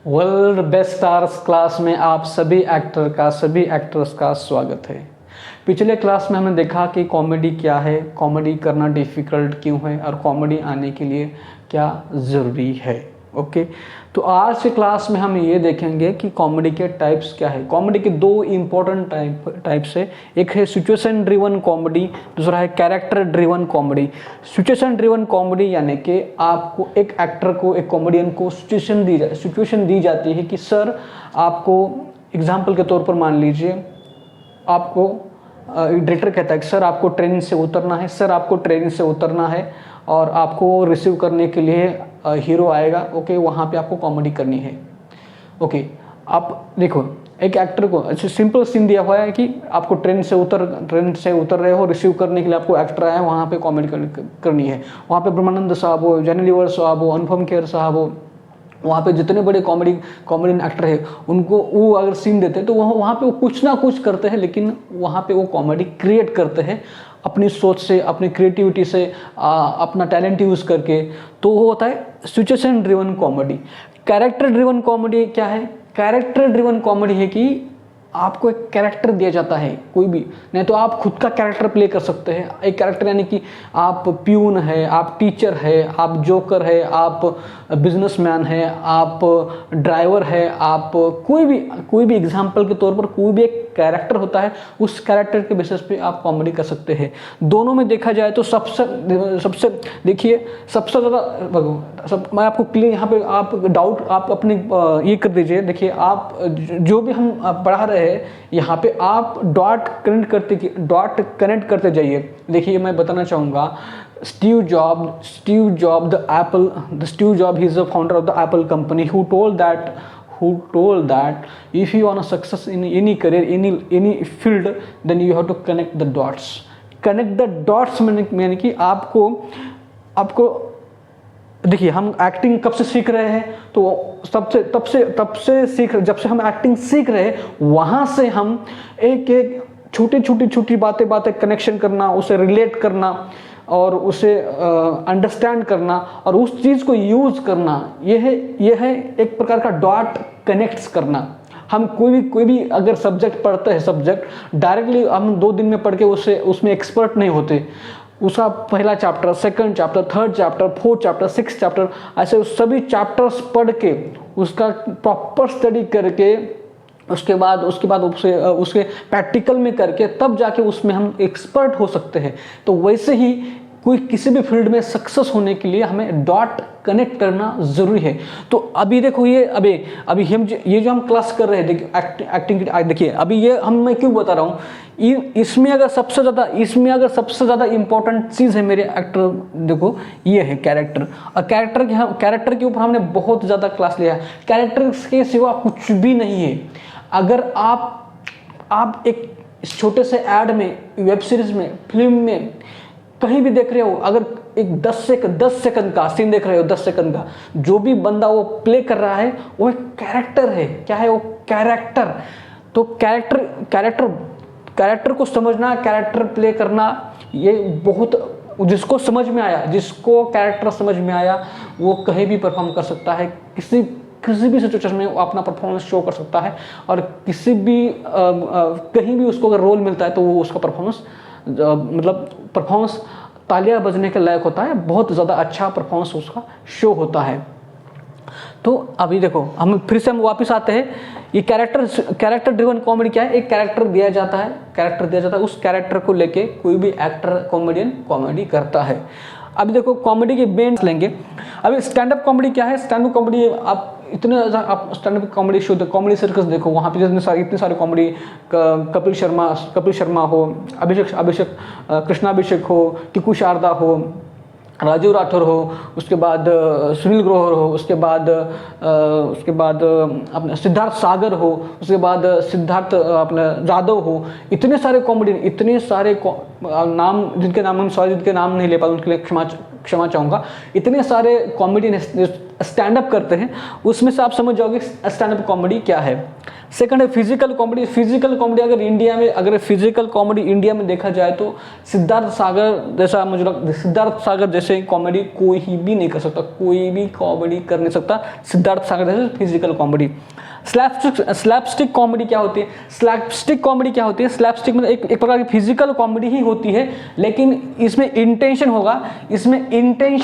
World best stars class में आप सभी एक्टर्स का स्वागत है। पिछले क्लास में हमने देखा कि कॉमेडी क्या है, कॉमेडी करना डिफ़िकल्ट क्यों है और कॉमेडी आने के लिए क्या ज़रूरी है। ओके, तो आज के क्लास में हम ये देखेंगे कि कॉमेडी के टाइप्स क्या है। कॉमेडी के दो इम्पोर्टेंट टाइप्स है, एक है सिचुएशन ड्रिवन कॉमेडी, दूसरा है character driven comedy. Situation driven comedy यानी कि आपको एक एक्टर को, एक कॉमेडियन को सिचुएशन दी जाती है कि सर आपको, एग्जाम्पल के तौर पर मान लीजिए आपको डायरेक्टर कहता है कि सर आपको ट्रेन से उतरना है, सर आपको ट्रेन से उतरना है और आपको रिसीव करने के लिए हीरो आएगा। ओके, वहाँ पे आपको कॉमेडी करनी है। ओके, आप देखो एक एक्टर को अच्छा सिंपल सीन दिया हुआ है कि आपको ट्रेन से उतर रहे हो, रिसीव करने के लिए आपको एक्टर आया है, वहाँ पे कॉमेडी करनी है। वहाँ पे ब्रह्मानंद साहब हो, जॉनी लीवर साहब हो, अनुपम खेर साहब हो, वहाँ पे जितने बड़े कॉमेडियन एक्टर है उनको वो अगर सीन देते हैं तो वहाँ पे वो कुछ ना कुछ करते हैं, लेकिन वहाँ पे वो कॉमेडी क्रिएट करते हैं अपनी सोच से, अपनी क्रिएटिविटी से, अपना टैलेंट यूज़ करके। तो वो होता है situation driven comedy. Character driven comedy क्या है? कैरेक्टर ड्रिवन कॉमेडी है कि आपको एक कैरेक्टर दिया जाता है, कोई भी नहीं तो आप खुद का कैरेक्टर प्ले कर सकते हैं। एक कैरेक्टर यानी कि आप प्यून है, आप टीचर है, आप जोकर है, आप बिजनेसमैन है, आप ड्राइवर है, आप कोई भी एग्जाम्पल के तौर पर कोई भी एक कैरेक्टर होता है, उस कैरेक्टर के बेसिस पे आप कॉमेडी कर सकते हैं। दोनों में देखा जाए तो सबसे देखिए सबसे ज़्यादा मैं आपको क्लियर यहाँ पे आप डाउट आप अपने ये कर दीजिए। देखिए आप जो भी हम पढ़ा रहे हैं यहाँ पे आप डॉट कनेक्ट करते जाइए। देखिए मैं बताना चाहूँगा Steve Jobs, Steve Jobs, he is the founder of the Apple company, who told that if you want to success in any career, any field, then you have to connect the dots. Connect the dots यानी कि आपको देखिए हम acting कब से सीख रहे हैं, तो तब से जब से हम एक्टिंग सीख रहे हैं, वहाँ से हम एक छोटी बातें कनेक्शन करना, उसे रिलेट करना और उसे अंडरस्टैंड करना और उस चीज़ को यूज़ करना, यह है एक प्रकार का डॉट कनेक्ट्स करना। हम कोई भी अगर सब्जेक्ट पढ़ते हैं, सब्जेक्ट डायरेक्टली हम 2 दिन में पढ़ के उसमें एक्सपर्ट नहीं होते। उसका पहला chapter, second chapter, third chapter, fourth chapter, six chapter, ऐसे सभी चैप्टर्स पढ़ के उसका प्रॉपर स्टडी करके उसके बाद उसके प्रैक्टिकल में करके तब जाके उसमें हम एक्सपर्ट हो सकते हैं। तो वैसे ही कोई किसी भी फील्ड में सक्सेस होने के लिए हमें डॉट कनेक्ट करना ज़रूरी है। तो अभी देखो ये अभी हम ये जो हम क्लास कर रहे हैं, देखिए एक्टिंग देखिए अभी ये मैं क्यों बता रहा हूँ, इसमें अगर सबसे ज़्यादा इम्पोर्टेंट चीज़ है मेरे एक्टर, देखो ये है कैरेक्टर। और कैरेक्टर के ऊपर हमने बहुत ज़्यादा क्लास लिया है। कैरेक्टर के सिवा कुछ भी नहीं है। अगर आप एक छोटे से ऐड में, वेब सीरीज में, फिल्म में कहीं भी देख रहे हो, अगर एक 10 सेकंड का सीन देख रहे हो, 10 सेकंड का, जो भी बंदा वो प्ले कर रहा है वो एक कैरेक्टर है। क्या है वो? कैरेक्टर। तो कैरेक्टर को समझना, कैरेक्टर प्ले करना, ये बहुत जिसको कैरेक्टर समझ में आया वो कहीं भी परफॉर्म कर सकता है, किसी भी सिचुएशन में वो अपना परफॉर्मेंस शो कर सकता है। और किसी भी कहीं भी उसको अगर रोल मिलता है तो वो उसका परफॉर्मेंस तालियां बजने के लायक होता है। बहुत ज़्यादा अच्छा परफॉर्मेंस उसका शो होता है। तो अभी देखो हम फिर से वापस आते हैं। ये कैरेक्टर ड्रिवन कॉमेडी क्या है? एक कैरेक्टर दिया जाता है, उस कैरेक्टर को लेके कोई भी एक्टर, कॉमेडियन कॉमेडी करता है। अभी देखो कॉमेडी के बेंच लेंगे। अभी स्टैंड अप कॉमेडी क्या है? स्टैंड अप कॉमेडी आप stand up comedy show, comedy circus देखो, वहाँ पे इतने सारे कॉमेडी, कपिल शर्मा हो, कृष्णाभिषेक हो, टिकू शारदा हो, राजू राठौर हो, उसके बाद सुनील ग्रोवर हो, उसके बाद अपने सिद्धार्थ सागर हो, उसके बाद सिद्धार्थ अपने जादव हो। इतने सारे कॉमेडियन, इतने सारे नाम जिनके नाम नहीं ले पाए उनके लिए क्षमा चाहूँगा। इतने सारे कॉमेडियन स्टैंड अप करते हैं, उसमें से आप समझ जाओगे स्टैंड अप कॉमेडी क्या है। सेकंड है फिजिकल कॉमेडी। फिजिकल कॉमेडी अगर इंडिया में, अगर फिजिकल कॉमेडी इंडिया में देखा जाए तो सिद्धार्थ सागर जैसा, मुझे लगता है सिद्धार्थ सागर जैसे कॉमेडी कोई भी नहीं कर सकता, कोई भी कॉमेडी कर नहीं सकता सिद्धार्थ सागर जैसे फिजिकल कॉमेडी। स्लैपस्टिक कॉमेडी क्या होती है? स्लैपस्टिक कॉमेडी क्या होती है? स्लैपस्टिक मतलब एक प्रकार की फिजिकल कॉमेडी ही होती है, लेकिन इसमें इंटेंशन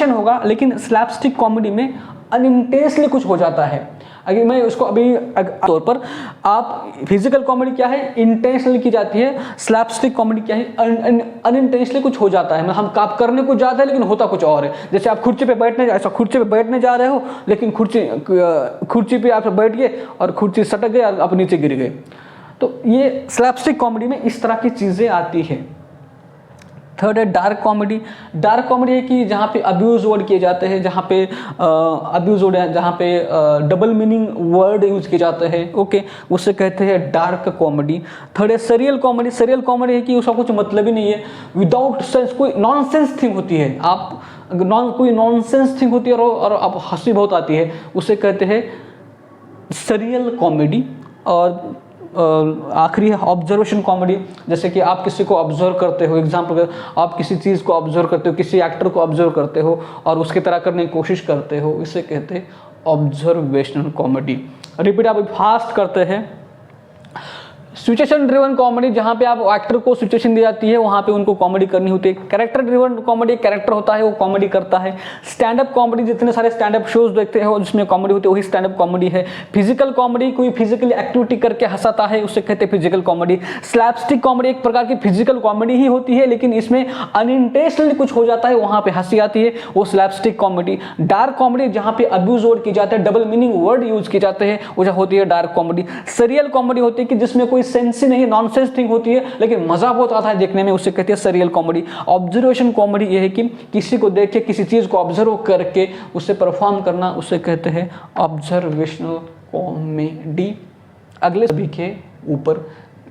होगा, लेकिन स्लैपस्टिक कॉमेडी में अनइंटेंशनली कुछ हो जाता है। अगर मैं उसको अभी तौर पर, आप फिजिकल कॉमेडी क्या है? इंटेंशनली की जाती है। स्लैपस्टिक कॉमेडी क्या है? अनइंटेंशनली कुछ हो जाता है, मतलब हम काम करने को जाते हैं लेकिन होता कुछ और है। जैसे आप कुर्सी पे बैठने जा रहे हो, लेकिन कुर्सी पे आप बैठ गए और कुर्सी सटक गई और आप नीचे गिर गए। तो ये स्लैपस्टिक कॉमेडी में इस तरह की चीज़ें आती है। थर्ड है डार्क कॉमेडी। डार्क कॉमेडी है कि जहाँ पे अब्यूज वर्ड किए जाते हैं, जहाँ पे अब्यूज वर्ड है, जहाँ पे डबल मीनिंग वर्ड यूज किए जाते हैं, ओके, उससे कहते हैं डार्क कॉमेडी। थर्ड है सरियल कॉमेडी। सरियल कॉमेडी है कि उसका कुछ मतलब ही नहीं है, विदाउट सेंस, कोई नॉनसेंस थिंग होती है, आप कोई नॉनसेंस थिंग होती है और आप हंसी बहुत आती है, उसे कहते हैं सरियल कॉमेडी। और आखिरी है ऑब्जर्वेशन कॉमेडी। जैसे कि आप किसी को ऑब्जर्व करते हो, एग्जाम्पल आप किसी चीज़ को ऑब्जर्व करते हो, किसी एक्टर को ऑब्जर्व करते हो और उसकी तरह करने की कोशिश करते हो, इसे कहते हैं ऑब्जर्वेशनल कॉमेडी। रिपीट आप फास्ट करते हैं। सिचुएशन ड्रिवन कॉमेडी, जहाँ पे आप एक्टर को सिचुएशन दी जाती है वहाँ पे उनको कॉमेडी करनी होती है। कैरेक्टर ड्रिवन कॉमेडी, कैरेक्टर होता है वो कॉमेडी करता है। स्टैंड अप कॉमेडी, जितने सारे स्टैंड अप शोज देखते हो जिसमें कॉमेडी होती है वही स्टैंड अप कॉमेडी है। फिजिकल कॉमेडी, कोई फिजिकल एक्टिविटी करके हंसाता है, उसे कहते हैं फिजिकल कॉमेडी। स्लैपस्टिक कॉमेडी एक प्रकार की फिजिकल कॉमेडी ही होती है, लेकिन इसमें अनइंटेंशनली कुछ हो जाता है, वहाँ पे हंसी आती है, वो स्लैपस्टिक कॉमेडी। डार्क कॉमेडी, जहाँ पे अब्यूज वर्ड की जाता है, डबल मीनिंग वर्ड यूज किए जाते हैं, वो होती है डार्क कॉमेडी। सरियल कॉमेडी होती है कि जिसमें कोई सेंस ही नहीं, नॉनसेंस थिंग होती है, लेकिन मजा बहुत आता है देखने में, उसे कहते हैं सरियल कॉमेडी। ऑब्जर्वेशन कॉमेडी यह है कि किसी को देख के, किसी चीज को ऑब्जर्व करके उसे परफॉर्म करना, उसे कहते हैं ऑब्जर्वेशनल कॉमेडी। अगले सभी के ऊपर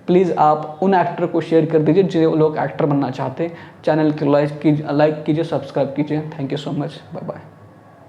प्लीज़ आप उन एक्टर को शेयर कर दीजिए जो लोग एक्टर बनना चाहते हैं। चैनल को लाइक कीजिए, सब्सक्राइब कीजिए। Thank you so much, bye bye.